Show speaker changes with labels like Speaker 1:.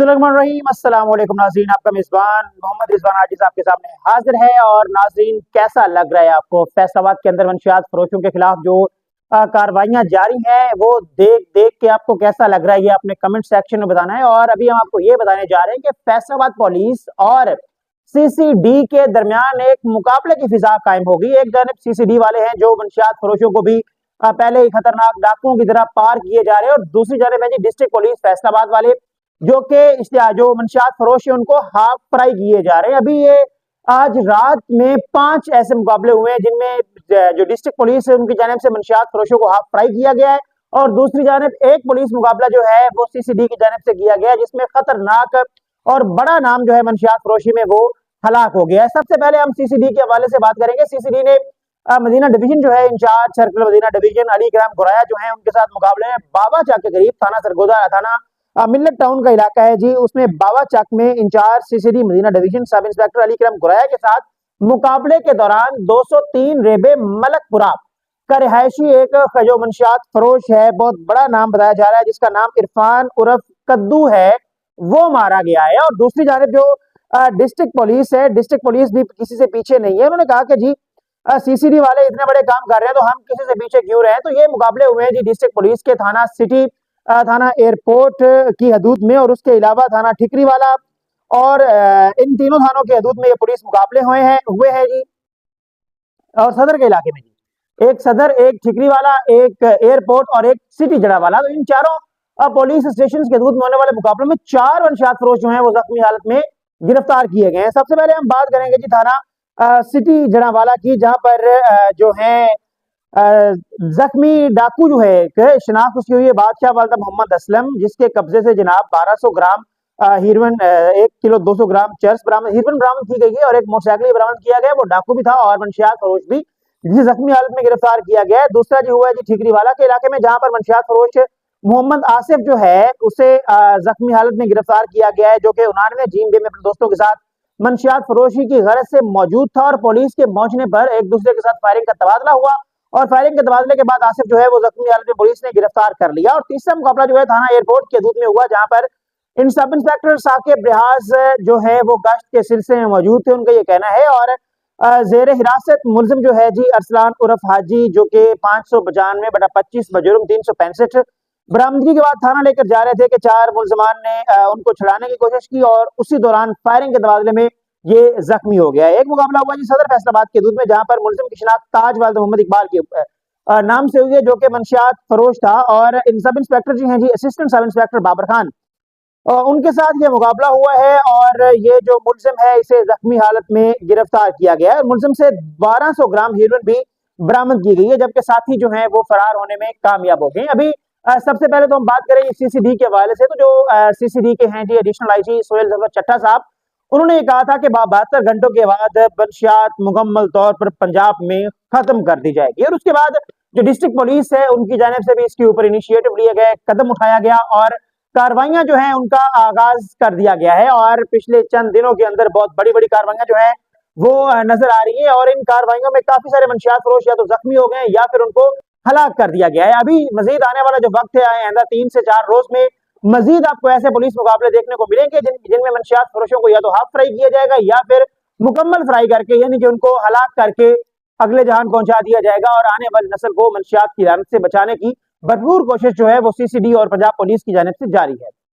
Speaker 1: बिस्मिल्लाहिर्रहमानिर्रहीम। अस्सलाम वालेकुम नाज़रीन, आपका मेज़बान मोहम्मद रिजवान आजिज़ आपके सामने हाजिर है। और नाज़रीन, कैसा लग रहा है आपको फैसलाबाद के अंदर मंशियात फरोशों के खिलाफ जो कार्रवाइयाँ जारी हैं, वो देख देख के आपको कैसा लग रहा है, ये अपने कमेंट सेक्शन में बताना है। और अभी हम आपको ये बताने जा रहे हैं कि फैसलाबाद पुलिस और CCD के दरमियान एक मुकाबले की फिजा कायम होगी। एक जानब CCD वाले हैं जो मंशियात फरोशों को भी पहले ही खतरनाक डाकुओं की तरह पार किए जा रहे हैं, और दूसरी जानब है जी डिस्ट्रिक्ट पुलिस फैसलाबाद वाले जो मंशियात फरोश है उनको हाफ प्राई किए जा रहे हैं। अभी ये आज रात में 5 ऐसे मुकाबले हुए हैं जिनमें जो डिस्ट्रिक्ट पुलिस है उनकी जानिब से मंशियात फरोशों को हाफ प्राई किया गया है, और दूसरी जानिब एक पुलिस मुकाबला जो है वो CCD की जानिब से किया गया है, जिसमें खतरनाक और बड़ा नाम जो है मंशियात फरोशी में वो हलाक हो गया है। सबसे पहले हम CCD के हवाले से बात करेंगे। CCD ने मदीना डिवीजन जो है incharge circle Madina division Ali Karam Guraya जो है उनके साथ मुकाबले में बाबा चाक के करीब थाना सरगोदा थाना मिल्लत टाउन का इलाका है जी, उसमें बाबा चक में incharge CCD Madina division sub inspector Ali Karam Guraya के साथ मुकाबले के दौरान 203 रेबे मलकपुरा का रिहायशी एक जो मंशियात फरोश है, बहुत बड़ा नाम बताया जा रहा है, जिसका नाम इरफान उर्फ कद्दू है, वो मारा गया है। और दूसरी जानब जो डिस्ट्रिक्ट पुलिस है, डिस्ट्रिक्ट पुलिस भी किसी से पीछे नहीं है। उन्होंने कहा कि जी CCD वाले इतने बड़े काम कर रहे हैं तो हम किसी से पीछे क्यों रहे हैं। तो ये मुकाबले हुए हैं जी डिस्ट्रिक्ट पुलिस के थाना सिटी थाना एयरपोर्ट की हदूद में, और उसके अलावा थाना ठिकरी वाला और इन तीनों थानों के हदूद में ये पुलिस मुकाबले हुए हैं जी। और सदर के इलाके में जी एक सदर, एक ठिकरी वाला, एक एयरपोर्ट और एक सिटी जड़ा वाला, तो इन चारों पुलिस स्टेशन के हदूद में होने वाले मुकाबले में 4 मंशियात फरोश जो है वो जख्मी हालत में गिरफ्तार किए गए हैं। सबसे पहले हम बात करेंगे जी थाना सिटी जड़ा वाला की, जहां पर जो है जख्मी डाकू जो है एक शनाख्त उसकी हुई है बादशाह वालदा मोहम्मद असलम, जिसके कब्जे से जनाब 1200 ग्राम हीरोइन, 1 किलो 200 ग्राम चर्स बरामद हीरोइन बरामद की गई है, और एक मोटरसाइकिल बरामद किया गया। वो डाकू भी था और मंशियात फरोश भी, जिसे जख्मी हालत में गिरफ्तार किया गया है। दूसरा जो हुआ है जी ठीकरी वाला के इलाके में, जहां पर मंशियात फरोश मोहम्मद आसिफ जो है उसे जख्मी हालत में गिरफ्तार किया गया है, जो कि 99 जीन बे में अपने दोस्तों के साथ मंशियात फरोशी की गरज से मौजूद था। और पुलिस के पहुंचने पर एक दूसरे के साथ फायरिंग का तबादला हुआ, और फायरिंग के तबादले के बाद आसिफ जो है वो जख्मी हालत में पुलिस ने गिरफ्तार कर लिया। और तीसरा मुकाबला जो है थाना एयरपोर्ट के हदूद में हुआ, जहां पर इन सब इंस्पेक्टर साकिब रियाज जो है वो गश्त के सिलसिले में मौजूद थे, उनका ये कहना है। और जेर हिरासत मुलजिम जो है जी अरसलान उर्फ हाजी, जो कि 595/25 बजुर्ग 365 बरामदगी के बाद थाना लेकर जा रहे थे कि 4 मुलजमान ने उनको छुड़ाने की कोशिश की, और उसी दौरान फायरिंग के तबादले में ये जख्मी हो गया। एक मुकाबला हुआ जी सदर फैसलाबाद के दूध में, जहां पर मुलजिम की शिनाख्त ताज वालिद मोहम्मद इकबाल के नाम से हुई है, जो कि मंशियात फरोश था। और इन सब इंस्पेक्टर जी हैं जी assistant sub inspector Babar Khan, उनके साथ ये मुकाबला हुआ है। और ये जो मुलजिम है इसे जख्मी हालत में गिरफ्तार किया गया है। मुलजिम से 1200 ग्राम हीरोइन भी बरामद की गई है, जबकि साथी जो है वो फरार होने में कामयाब हो गए। अभी सबसे पहले तो हम बात करें CCD के हवाले से, तो जो CCD के हैं जी एडिशनल IG सोहेल जफर चट्टा साहब, उन्होंने ये कहा था कि 72 घंटों के बाद मंशियात मुकम्मल तौर पर पंजाब में खत्म कर दी जाएगी। और उसके बाद जो डिस्ट्रिक्ट पुलिस है उनकी जानिब से भी इसके ऊपर इनिशिएटिव लिए गए, कदम उठाया गया, और कार्रवाइयां जो है उनका आगाज कर दिया गया है। और पिछले चंद दिनों के अंदर बहुत बड़ी बड़ी कार्रवाइयां जो है वो नजर आ रही है, और इन कार्रवाइयों में काफी सारे मंशियात फरोश या तो जख्मी हो गए या फिर उनको हलाक कर दिया गया है। अभी मजीद आने वाला जो वक्त है आइंदा 3 से 4 रोज में मजीद आपको ऐसे पुलिस मुकाबले देखने को मिलेंगे जिनमें मंशियात फरोशों को या तो हाफ फ्राई किया जाएगा या फिर मुकम्मल फ्राई करके, यानी कि उनको हलाक करके अगले जहान पहुंचा दिया जाएगा। और आने वाली नस्ल को मंशियात की लानत से बचाने की भरपूर कोशिश जो है वो CCD और पंजाब पुलिस की जानिब से जारी है।